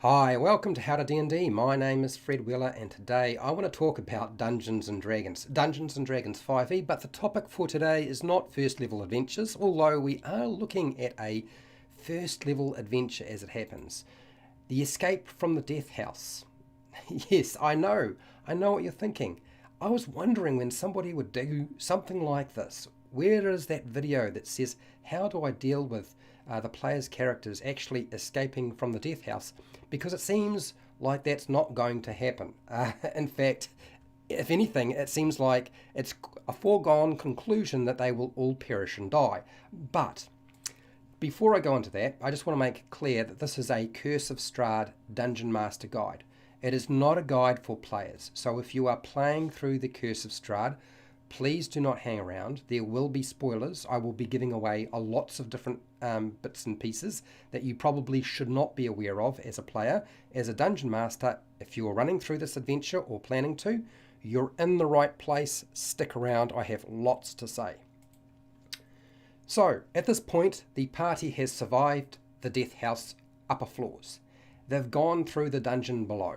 Hi, welcome to How to D&D. My name is Fred Wheeler and today I want to talk about Dungeons & Dragons. Dungeons & Dragons 5e, but the topic for today is not first level adventures, although we are looking at a first level adventure as it happens. The escape from the death house. Yes, I know what you're thinking. I was wondering when somebody would do something like this. Where is that video that says, how do I deal with the player's characters actually escaping from the death house? Because it seems like that's not going to happen. In fact, if anything, it seems like it's a foregone conclusion that they will all perish and die. But before I go into that, I just want to make it clear that this is a Curse of Strahd Dungeon Master Guide. It is not a guide for players. So if you are playing through the Curse of Strahd, please do not hang around. There will be spoilers. I will be giving away lots of different bits and pieces that you probably should not be aware of as a player. As a dungeon master, if you are running through this adventure or planning to, you're in the right place. Stick around. I have lots to say. So, at this point, the party has survived the death house upper floors. They've gone through the dungeon below.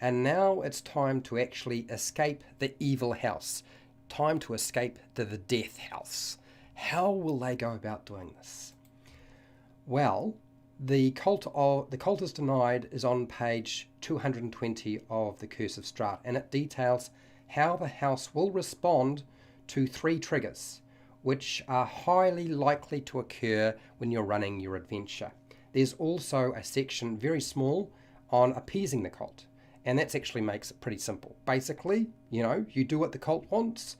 And now it's time to actually escape the evil house. Time to escape to the death house. How will they go about doing this? Well, the Cult is Denied is on page 220 of the Curse of Strahd, and it details how the house will respond to 3 triggers, which are highly likely to occur when you're running your adventure. There's also a section, very small, on appeasing the cult. And that actually makes it pretty simple. Basically, you do what the cult wants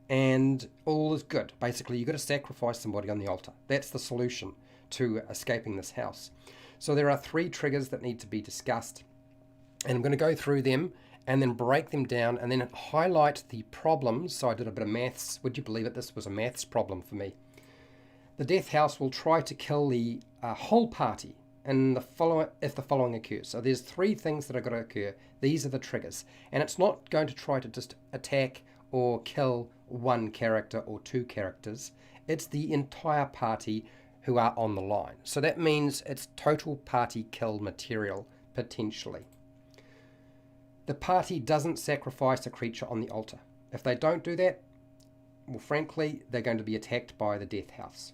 and all is good. Basically, you've got to sacrifice somebody on the altar. That's the solution to escaping this house. So there are 3 triggers that need to be discussed. And I'm going to go through them and then break them down and then highlight the problems. So I did a bit of maths. Would you believe it? This was a maths problem for me. The death house will try to kill the whole party if the following occurs. So there's 3 things that are going to occur. These are the triggers. And it's not going to try to just attack or kill 1 character or 2 characters. It's the entire party who are on the line. So that means it's total party kill material, potentially. The party doesn't sacrifice a creature on the altar. If they don't do that, well, frankly, they're going to be attacked by the death house.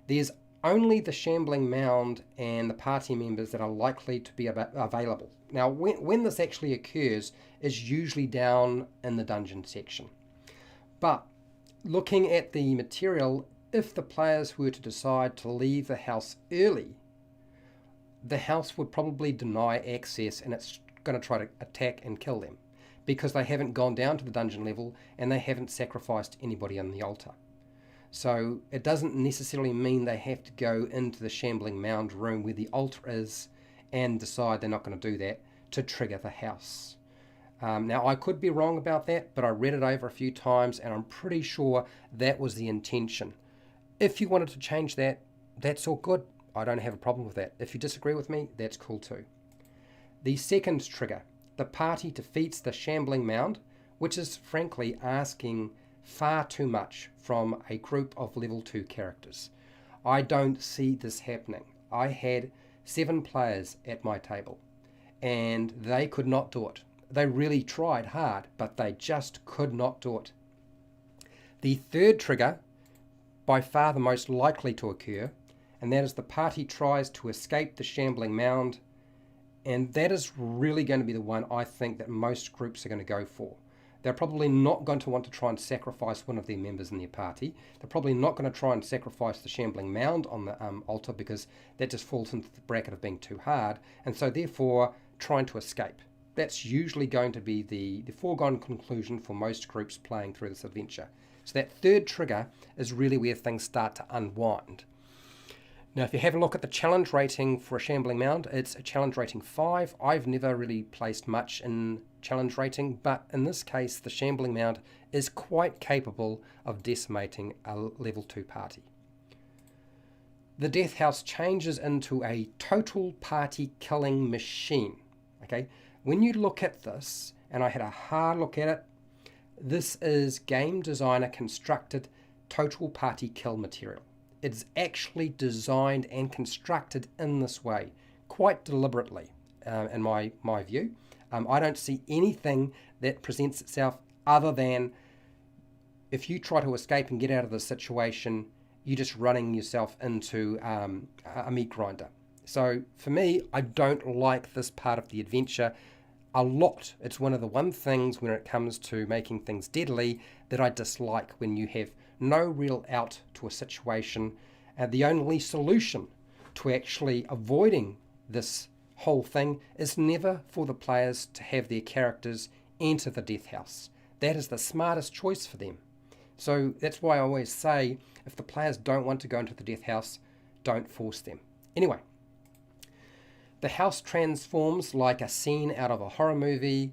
There's only the shambling mound and the party members that are likely to be available. Now, when this actually occurs is usually down in the dungeon section. But looking at the material, if the players were to decide to leave the house early, the house would probably deny access and it's going to try to attack and kill them because they haven't gone down to the dungeon level and they haven't sacrificed anybody on the altar. So it doesn't necessarily mean they have to go into the shambling mound room where the altar is and decide they're not going to do that to trigger the house. Now, I could be wrong about that, but I read it over a few times and I'm pretty sure that was the intention. If you wanted to change that, that's all good. I don't have a problem with that. If you disagree with me, that's cool too. The second trigger, the party defeats the shambling mound, which is frankly asking far too much from a group of level 2 characters. I don't see this happening. I had 7 players at my table and they could not do it. They really tried hard, but they just could not do it. The third trigger, by far the most likely to occur, and that is the party tries to escape the shambling mound, and that is really going to be the one I think that most groups are going to go for. They're probably not going to want to try and sacrifice one of their members in their party. They're probably not going to try and sacrifice the shambling mound on the altar because that just falls into the bracket of being too hard, and so therefore trying to escape. That's usually going to be the foregone conclusion for most groups playing through this adventure. So that third trigger is really where things start to unwind. Now, if you have a look at the challenge rating for a shambling mound, it's a challenge rating 5. I've never really placed much in challenge rating, but in this case, the shambling mound is quite capable of decimating a level 2 party. The death house changes into a total party killing machine. Okay, when you look at this, and I had a hard look at it, this is game designer constructed total party kill material. It's actually designed and constructed in this way, quite deliberately. in my view. I don't see anything that presents itself other than if you try to escape and get out of the situation, you're just running yourself into a meat grinder. So for me, I don't like this part of the adventure a lot. It's one of the one things when it comes to making things deadly that I dislike, when you have no real out to a situation, and the only solution to actually avoiding this whole thing is never for the players to have their characters enter the death house. That is the smartest choice for them. So that's why I always say, if the players don't want to go into the death house, don't force them. Anyway, the house transforms like a scene out of a horror movie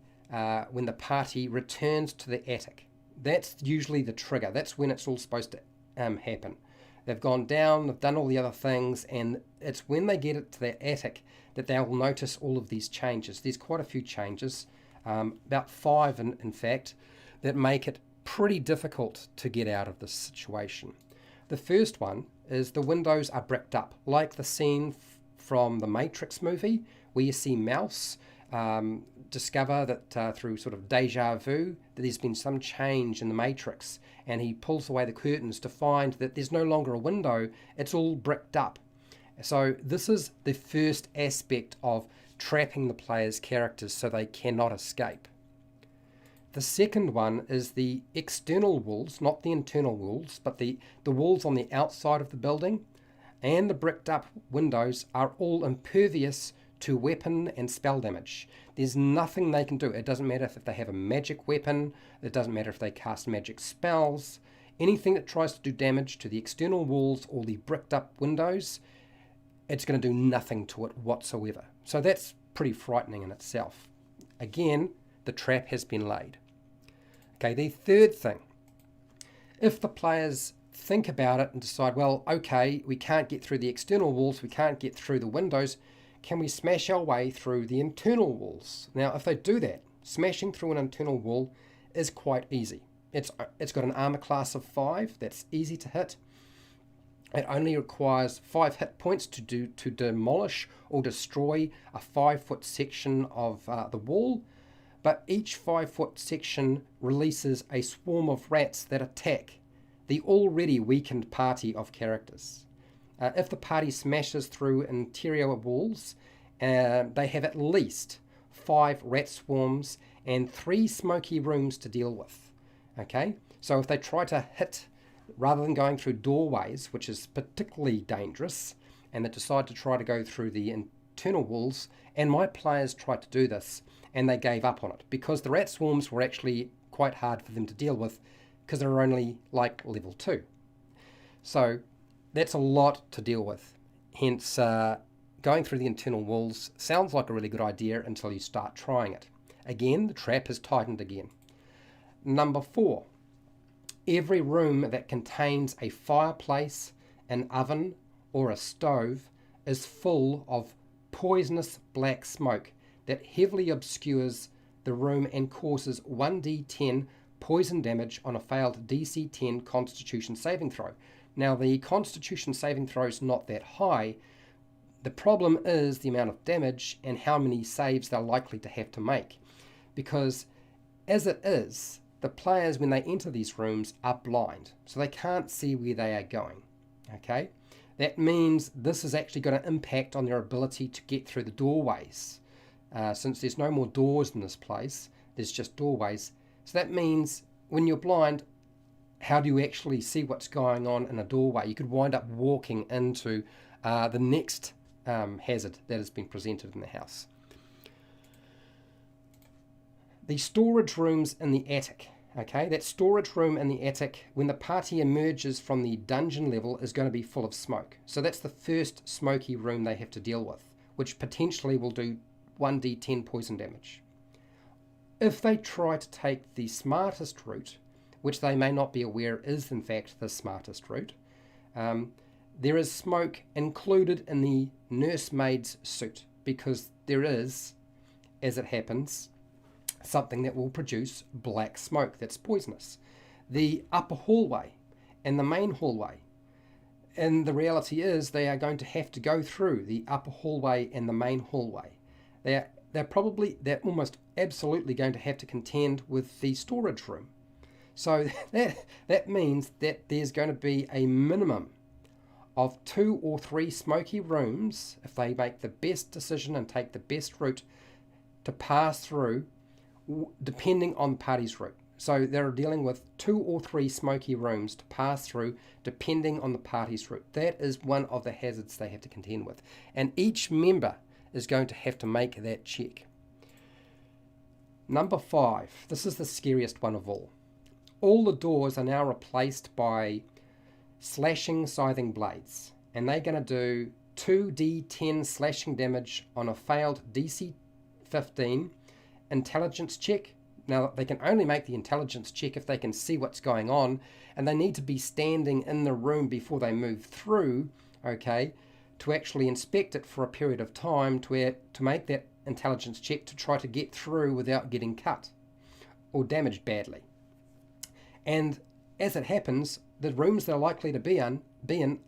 when the party returns to the attic. That's usually the trigger. That's when it's all supposed to happen. They've gone down, they've done all the other things, and it's when they get it to their attic that they'll notice all of these changes. There's quite a few changes, about 5 in fact, that make it pretty difficult to get out of this situation. The first one is the windows are bricked up, like the scene from the Matrix movie, where you see Mouse discover that through sort of deja vu that there's been some change in the Matrix, and he pulls away the curtains to find that there's no longer a window, it's all bricked up. So this is the first aspect of trapping the players' characters so they cannot escape. The second one is the external walls, not the internal walls, but the walls on the outside of the building and the bricked up windows are all impervious to weapon and spell damage. There's nothing they can do. It doesn't matter if they have a magic weapon, it doesn't matter if they cast magic spells. Anything that tries to do damage to the external walls or the bricked up windows, it's going to do nothing to it whatsoever. So that's pretty frightening in itself. Again, the trap has been laid. Okay, the third thing, if the players think about it and decide, well, okay, we can't get through the external walls, we can't get through the windows, can we smash our way through the internal walls? Now, if they do that, smashing through an internal wall is quite easy. It's got an armor class of 5, that's easy to hit. It only requires 5 hit points to demolish or destroy a 5-foot section of the wall, but each 5-foot section releases a swarm of rats that attack the already weakened party of characters. If the party smashes through interior walls, they have at least 5 rat swarms and 3 smoky rooms to deal with. Okay, so if they try to hit, rather than going through doorways, which is particularly dangerous, and they decide to try to go through the internal walls, and my players tried to do this, and they gave up on it, because the rat swarms were actually quite hard for them to deal with, because they're only like level 2. So that's a lot to deal with. Hence, going through the internal walls sounds like a really good idea until you start trying it. Again, the trap is tightened again. Number 4, every room that contains a fireplace, an oven, or a stove is full of poisonous black smoke that heavily obscures the room and causes 1d10 poison damage on a failed DC 10 Constitution saving throw. Now, the Constitution saving throw is not that high. The problem is the amount of damage and how many saves they're likely to have to make. Because as it is, the players, when they enter these rooms, are blind, so they can't see where they are going. Okay? That means this is actually going to impact on their ability to get through the doorways. Since there's no more doors in this place, there's just doorways. So that means when you're blind, how do you actually see what's going on in a doorway? You could wind up walking into the next hazard that has been presented in the house. The storage rooms in the attic. Okay, that storage room in the attic, when the party emerges from the dungeon level, is going to be full of smoke. So that's the first smoky room they have to deal with, which potentially will do 1d10 poison damage. If they try to take the smartest route, which they may not be aware is in fact the smartest route, there is smoke included in the nursemaid's suit, because there is, as it happens, something that will produce black smoke that's poisonous. The upper hallway and the main hallway, and the reality is they are going to have to go through the upper hallway and the main hallway. they're almost absolutely going to have to contend with the storage room. So that means that there's going to be a minimum of 2 or 3 smoky rooms if they make the best decision and take the best route to pass through, depending on the party's route. So they're dealing with 2 or 3 smoky rooms to pass through depending on the party's route. That is one of the hazards they have to contend with. And each member is going to have to make that check. Number 5. This is the scariest one of all. All the doors are now replaced by slashing scything blades. And they're going to do 2d10 slashing damage on a failed DC 15 intelligence check. Now, they can only make the intelligence check if they can see what's going on, and they need to be standing in the room before they move through, okay, to actually inspect it for a period of time to make that intelligence check to try to get through without getting cut or damaged badly. And as it happens, the rooms they're likely to be in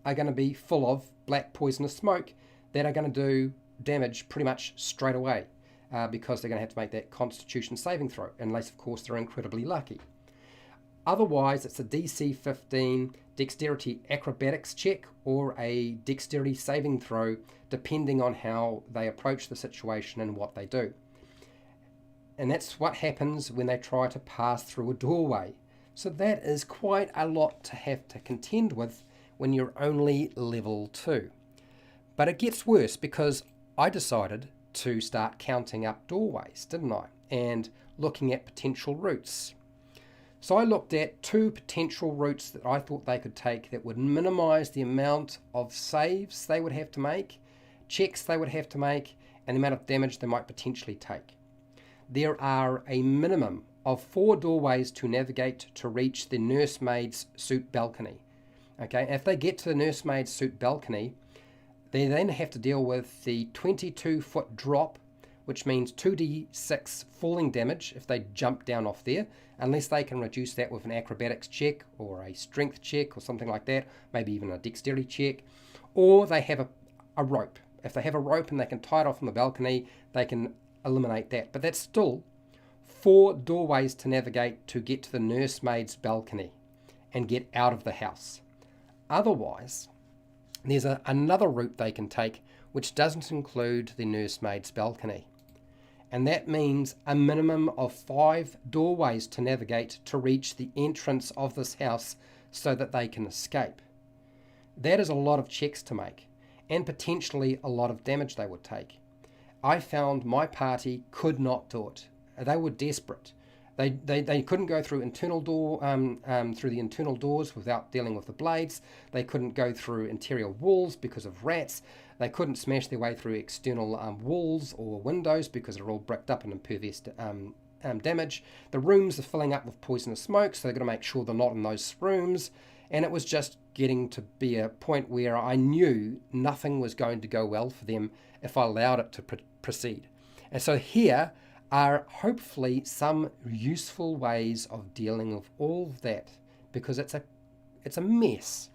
are going to be full of black poisonous smoke that are going to do damage pretty much straight away. Because they're going to have to make that Constitution saving throw, unless, of course, they're incredibly lucky. Otherwise, it's a DC 15 Dexterity Acrobatics check or a Dexterity saving throw, depending on how they approach the situation and what they do. And that's what happens when they try to pass through a doorway. So that is quite a lot to have to contend with when you're only level 2. But it gets worse because I decided to start counting up doorways, didn't I? And looking at potential routes. So I looked at 2 potential routes that I thought they could take that would minimize the amount of saves they would have to make, checks they would have to make, and the amount of damage they might potentially take. There are a minimum of 4 doorways to navigate to reach the nursemaid's suite balcony. Okay, if they get to the nursemaid's suite balcony, they then have to deal with the 22-foot drop, which means 2d6 falling damage if they jump down off there, unless they can reduce that with an acrobatics check or a strength check or something like that, maybe even a dexterity check, or they have a rope. If they have a rope and they can tie it off on the balcony, they can eliminate that. But that's still 4 doorways to navigate to get to the nursemaid's balcony and get out of the house. Otherwise, there's another route they can take which doesn't include the nursemaid's balcony. And that means a minimum of 5 doorways to navigate to reach the entrance of this house so that they can escape. That is a lot of checks to make, and potentially a lot of damage they would take. I found my party could not do it. They were desperate. They couldn't go through through the internal doors without dealing with the blades. They couldn't go through interior walls because of rats. They couldn't smash their way through external walls or windows because they're all bricked up and impervious to damage. The rooms are filling up with poisonous smoke, so they've got to make sure they're not in those rooms. And it was just getting to be a point where I knew nothing was going to go well for them if I allowed it to proceed. And so here are hopefully some useful ways of dealing with all of that, because it's a mess.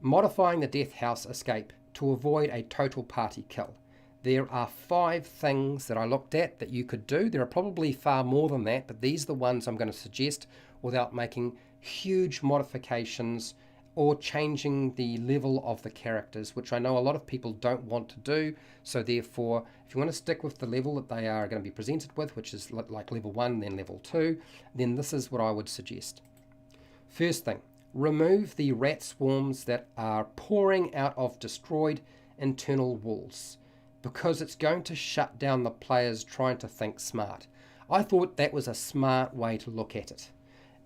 Modifying the Death House escape to avoid a total party kill. There are 5 things that I looked at that you could do. There are probably far more than that, but these are the ones I'm going to suggest without making huge modifications or changing the level of the characters, which I know a lot of people don't want to do. So therefore, if you want to stick with the level that they are going to be presented with, which is like level 1, then level 2, then this is what I would suggest. First thing, remove the rat swarms that are pouring out of destroyed internal walls, because it's going to shut down the players trying to think smart. I thought that was a smart way to look at it.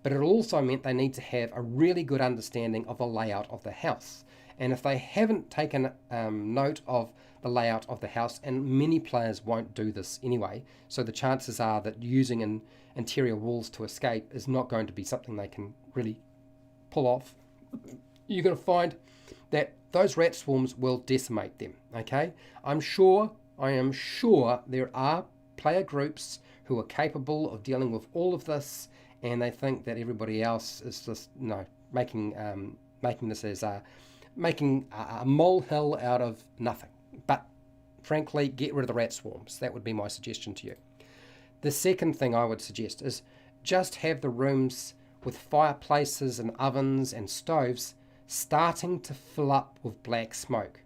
But it also meant they need to have a really good understanding of the layout of the house. And if they haven't taken note of the layout of the house, and many players won't do this anyway, so the chances are that using interior walls to escape is not going to be something they can really pull off, you're going to find that those rat swarms will decimate them, okay? I am sure there are player groups who are capable of dealing with all of this, and they think that everybody else is just making this as making a molehill out of nothing. But frankly, get rid of the rat swarms. That would be my suggestion to you. The second thing I would suggest is just have the rooms with fireplaces and ovens and stoves starting to fill up with black smoke,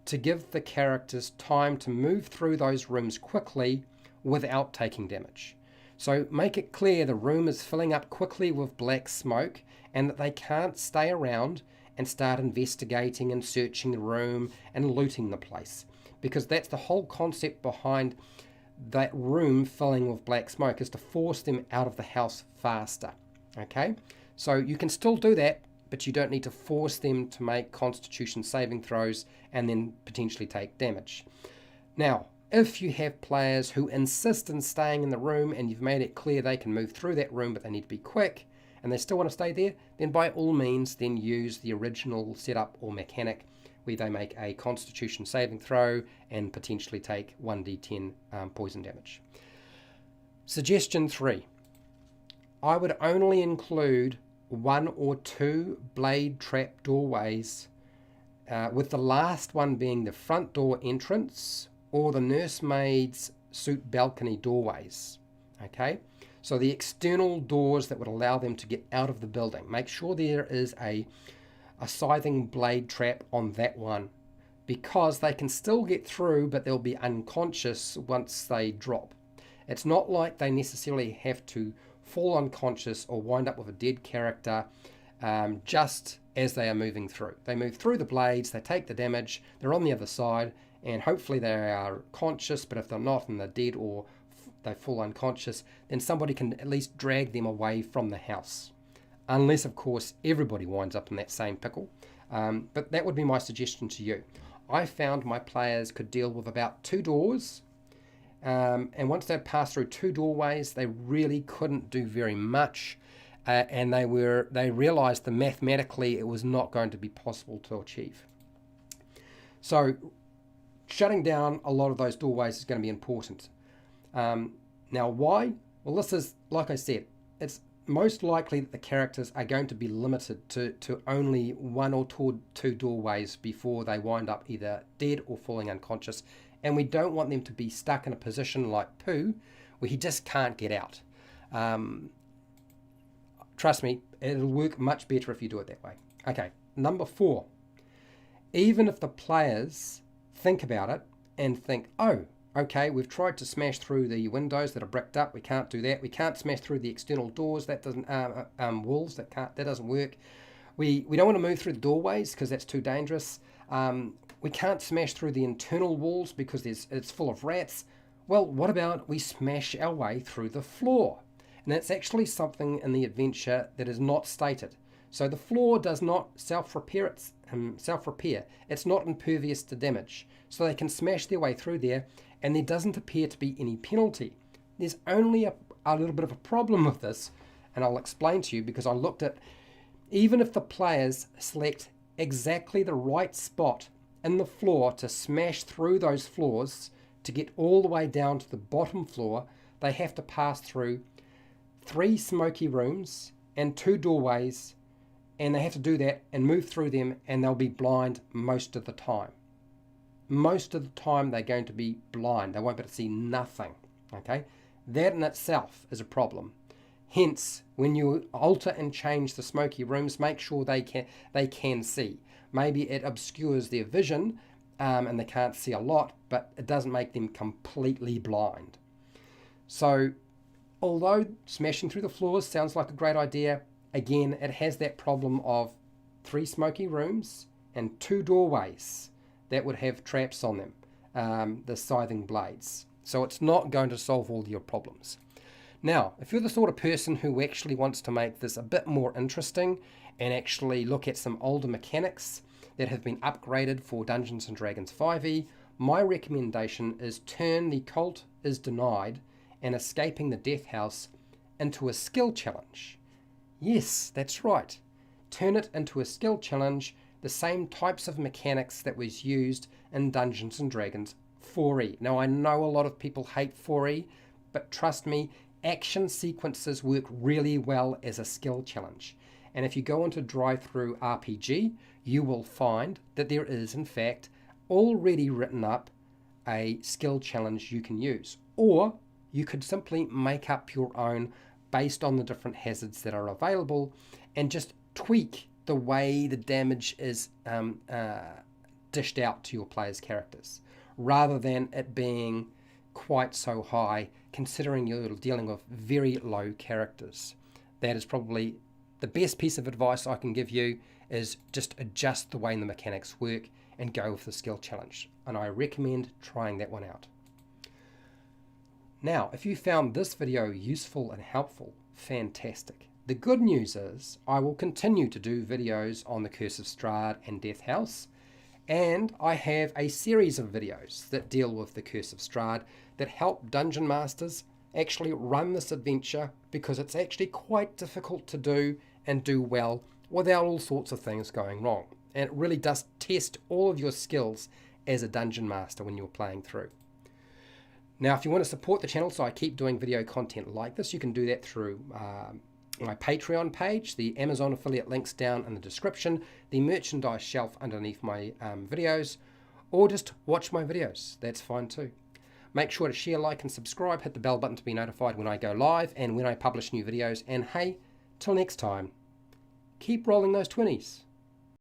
to give the characters time to move through those rooms quickly without taking damage. So make it clear the room is filling up quickly with black smoke and that they can't stay around and start investigating and searching the room and looting the place, because that's the whole concept behind that room filling with black smoke, is to force them out of the house faster. Okay, so you can still do that, but you don't need to force them to make Constitution saving throws and then potentially take damage. Now, if you have players who insist on staying in the room and you've made it clear they can move through that room but they need to be quick and they still want to stay there, then by all means then use the original setup or mechanic where they make a Constitution saving throw and potentially take 1d10 poison damage. Suggestion 3. I would only include 1 or 2 blade trap doorways, with the last one being the front door entrance or the nursemaid's suite balcony doorways. Okay, so the external doors that would allow them to get out of the building. Make sure there is a scything blade trap on that one, because they can still get through, but they'll be unconscious once they drop. It's not like they necessarily have to fall unconscious or wind up with a dead character just as they are moving through. They move through the blades, they take the damage, they're on the other side, and hopefully they are conscious, but if they're not and they're dead or they fall unconscious, then somebody can at least drag them away from the house. Unless, of course, everybody winds up in that same pickle. But that would be my suggestion to you. I found my players could deal with about 2 doors, and once they'd passed through 2 doorways, they really couldn't do very much, and they realised that mathematically it was not going to be possible to achieve. So shutting down a lot of those doorways is going to be important. Now, why? Well, this is, like I said, it's most likely that the characters are going to be limited to only 1 or 2 doorways before they wind up either dead or falling unconscious, and we don't want them to be stuck in a position like Pooh where he just can't get out. Trust me, it'll work much better if you do it that way. Okay, number 4. Even if the players think about it and think, oh, okay, we've tried to smash through the windows that are bricked up, we can't do that. We can't smash through the external doors, that doesn't walls, that doesn't work. We don't want to move through the doorways because that's too dangerous. We can't smash through the internal walls because it's full of rats. Well, what about we smash our way through the floor? And that's actually something in the adventure that is not stated. So the floor does not self-repair. It's not impervious to damage. So they can smash their way through there, and there doesn't appear to be any penalty. There's only a little bit of a problem with this, and I'll explain to you, because I looked at, even if the players select exactly the right spot in the floor to smash through those floors to get all the way down to the bottom floor, they have to pass through 3 smoky rooms and 2 doorways, and they have to do that and move through them, and they'll be blind most of the time. Most of the time they're going to be blind. They won't be able to see nothing. Okay, that in itself is a problem. Hence, when you alter and change the smoky rooms, make sure they can see. Maybe it obscures their vision, and they can't see a lot, but it doesn't make them completely blind. So, although smashing through the floors sounds like a great idea, again, it has that problem of 3 smoky rooms and 2 doorways that would have traps on them, the scything blades. So it's not going to solve all your problems. Now, if you're the sort of person who actually wants to make this a bit more interesting and actually look at some older mechanics that have been upgraded for Dungeons & Dragons 5e, my recommendation is turn the Cult is Denied and Escaping the Death House into a skill challenge. Yes, that's right. Turn it into a skill challenge, the same types of mechanics that was used in Dungeons & Dragons 4e. Now, I know a lot of people hate 4e, but trust me, action sequences work really well as a skill challenge. And if you go into Drive-Thru RPG, you will find that there is, in fact, already written up a skill challenge you can use. Or you could simply make up your own based on the different hazards that are available and just tweak the way the damage is dished out to your players' characters, rather than it being quite so high, considering you're dealing with very low characters. That is probably the best piece of advice I can give you, is just adjust the way the mechanics work and go with the skill challenge. And I recommend trying that one out. Now, if you found this video useful and helpful, fantastic. The good news is I will continue to do videos on the Curse of Strahd and Death House, and I have a series of videos that deal with the Curse of Strahd that help dungeon masters actually run this adventure, because it's actually quite difficult to do and do well without all sorts of things going wrong. And it really does test all of your skills as a dungeon master when you're playing through. Now, if you want to support the channel so I keep doing video content like this, you can do that through my Patreon page, the Amazon affiliate links down in the description, the merchandise shelf underneath my videos, or just watch my videos. That's fine too. Make sure to share, like, and subscribe. Hit the bell button to be notified when I go live and when I publish new videos. And hey, till next time, keep rolling those 20s.